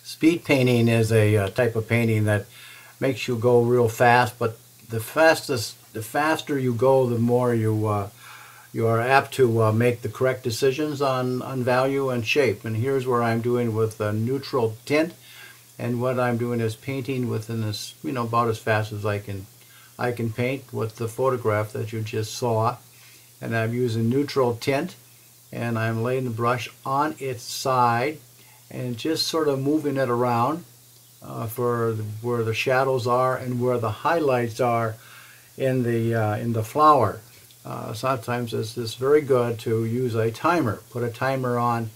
Speed painting is a type of painting that makes you go real fast, but the faster you go, the more you are apt to make the correct decisions on value and shape. And here's where I'm doing with a neutral tint, and what I'm doing is painting within this, about as fast as I can paint with the photograph that you just saw. And I'm using neutral tint, and I'm laying the brush on its side and just sort of moving it around for where the shadows are and where the highlights are in the flower. Sometimes it's just very good to use a timer. Put a timer on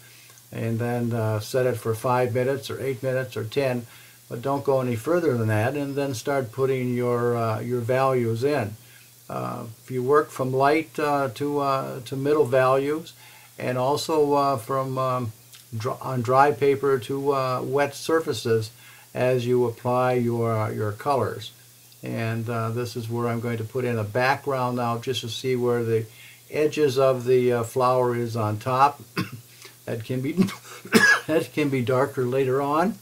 and then set it for 5 minutes or 8 minutes or 10, but don't go any further than that, and then start putting your values in. If you work from light to middle values, and also from on dry paper to wet surfaces as you apply your colors. And this is where I'm going to put in a background now, just to see where the edges of the flower is on top. That can be that can be darker later on.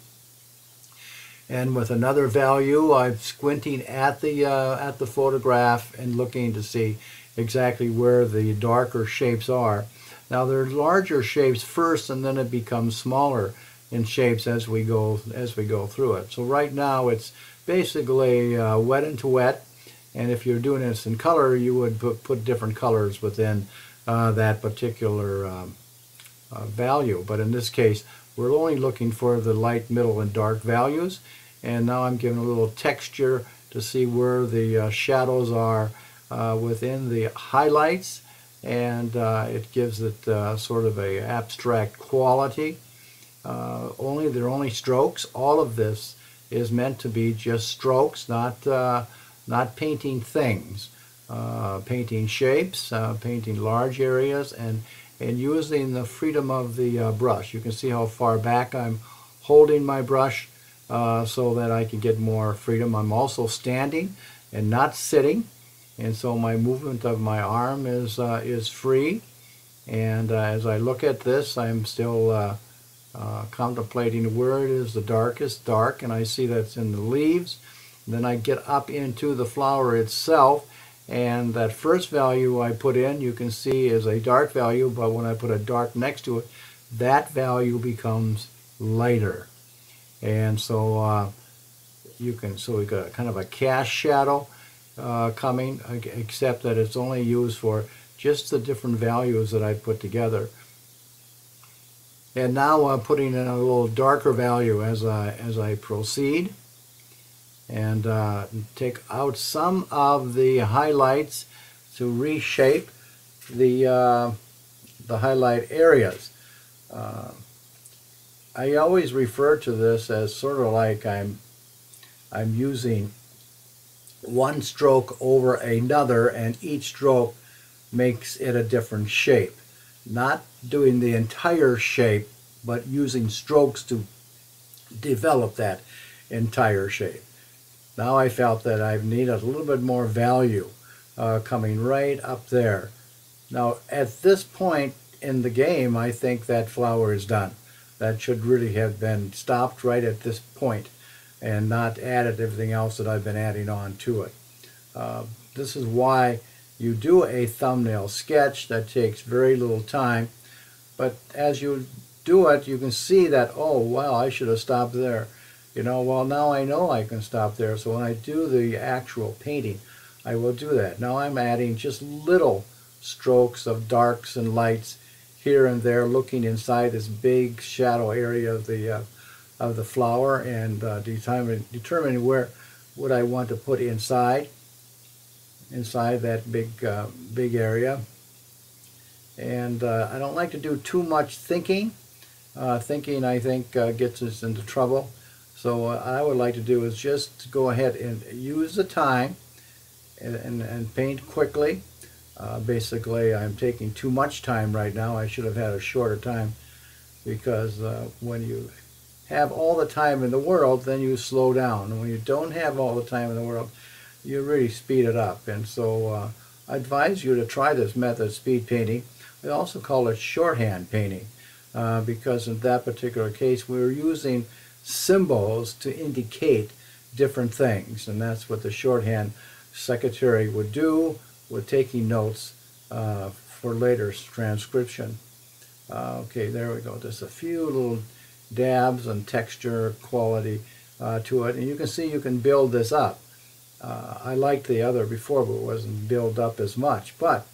And with another value, I'm squinting at the photograph and looking to see exactly where the darker shapes are. Now they're larger shapes first, and then it becomes smaller in shapes as we go through it. So right now it's basically wet into wet, and if you're doing this in color, you would put different colors within that particular value. But in this case, we're only looking for the light, middle, and dark values. And now I'm giving a little texture to see where the shadows are within the highlights, and it gives it sort of a abstract quality. They're only strokes. All of this is meant to be just strokes, not painting things, painting shapes, painting large areas, and using the freedom of the brush. You can see how far back I'm holding my brush so that I can get more freedom. I'm also standing and not sitting, and so my movement of my arm is free. And as I look at this, I'm still contemplating where it is the darkest dark, and I see that's in the leaves. And then I get up into the flower itself, and that first value I put in, you can see, is a dark value, but when I put a dark next to it, that value becomes lighter. And so we got kind of a cast shadow coming, except that it's only used for just the different values that I put together. And now I'm putting in a little darker value as I proceed, and take out some of the highlights to reshape the highlight areas. I always refer to this as sort of like I'm using one stroke over another, and each stroke makes it a different shape. Not doing the entire shape, but using strokes to develop that entire shape. Now I felt that I needed a little bit more value coming right up there. Now at this point in the game, I think that flower is done. That should really have been stopped right at this point and not added everything else that I've been adding on to it. This is why you do a thumbnail sketch that takes very little time, but as you do it, you can see that, oh wow, I should have stopped there. Well, now I know I can stop there, so when I do the actual painting, I will do that. Now I'm adding just little strokes of darks and lights here and there, looking inside this big shadow area of the flower, and determining where would I want to put inside that big area. And I don't like to do too much thinking. Thinking, I think, gets us into trouble. So what I would like to do is just go ahead and use the time and paint quickly. Basically, I'm taking too much time right now. I should have had a shorter time, because when you have all the time in the world, then you slow down. And when you don't have all the time in the world, you really speed it up. And so I advise you to try this method, speed painting. We also call it shorthand painting, because in that particular case, we're using symbols to indicate different things, and that's what the shorthand secretary would do with taking notes for later transcription. Okay, there we go. Just a few little dabs and texture quality to it, and you can see you can build this up. I liked the other before, but it wasn't built up as much. But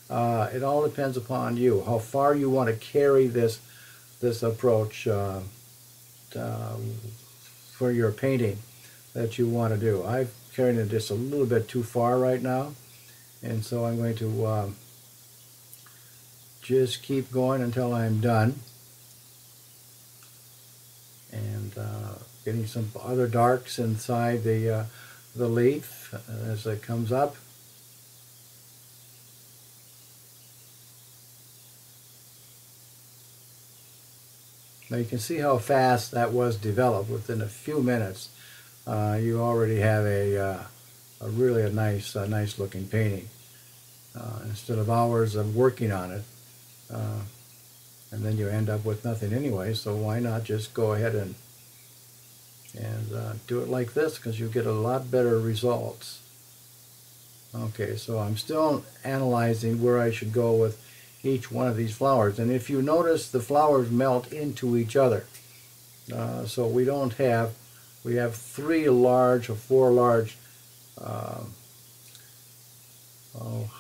it all depends upon you, how far you want to carry this approach for your painting that you want to do. I've carried it just a little bit too far right now, and so I'm going to just keep going until I'm done. And getting some other darks inside the leaf as it comes up. Now you can see how fast that was developed. Within a few minutes, you already have a really nice looking painting. Instead of hours of working on it, and then you end up with nothing anyway. So why not just go ahead and do it like this, because you get a lot better results. Okay, so I'm still analyzing where I should go with each one of these flowers, and if you notice, the flowers melt into each other. So we have 3 large or 4 large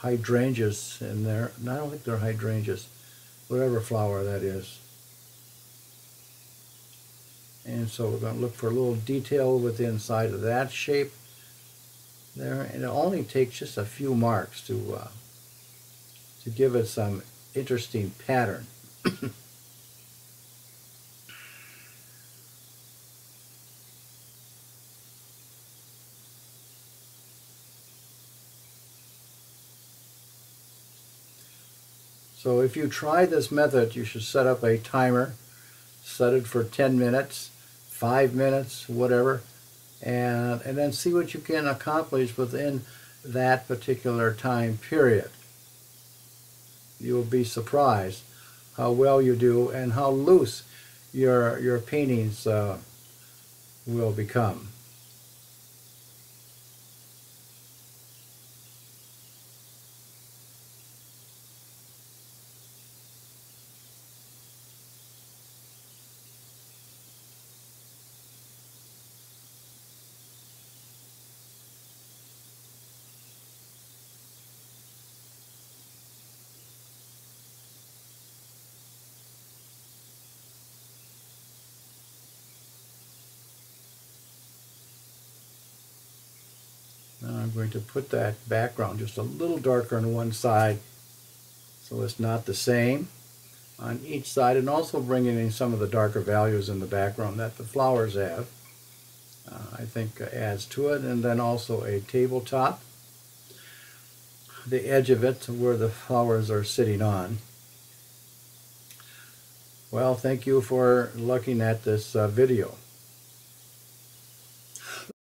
hydrangeas in there. And I don't think they're hydrangeas, whatever flower that is. And so we're going to look for a little detail within inside of that shape there, and it only takes just a few marks to give it some interesting pattern. So if you try this method, you should set up a timer, set it for 10 minutes, 5 minutes, whatever, and then see what you can accomplish within that particular time period. You will be surprised how well you do and how loose your paintings will become. Now I'm going to put that background just a little darker on one side so it's not the same on each side, and also bringing in some of the darker values in the background that the flowers have. I think adds to it, and then also a tabletop, the edge of it where the flowers are sitting on. Well, thank you for looking at this video.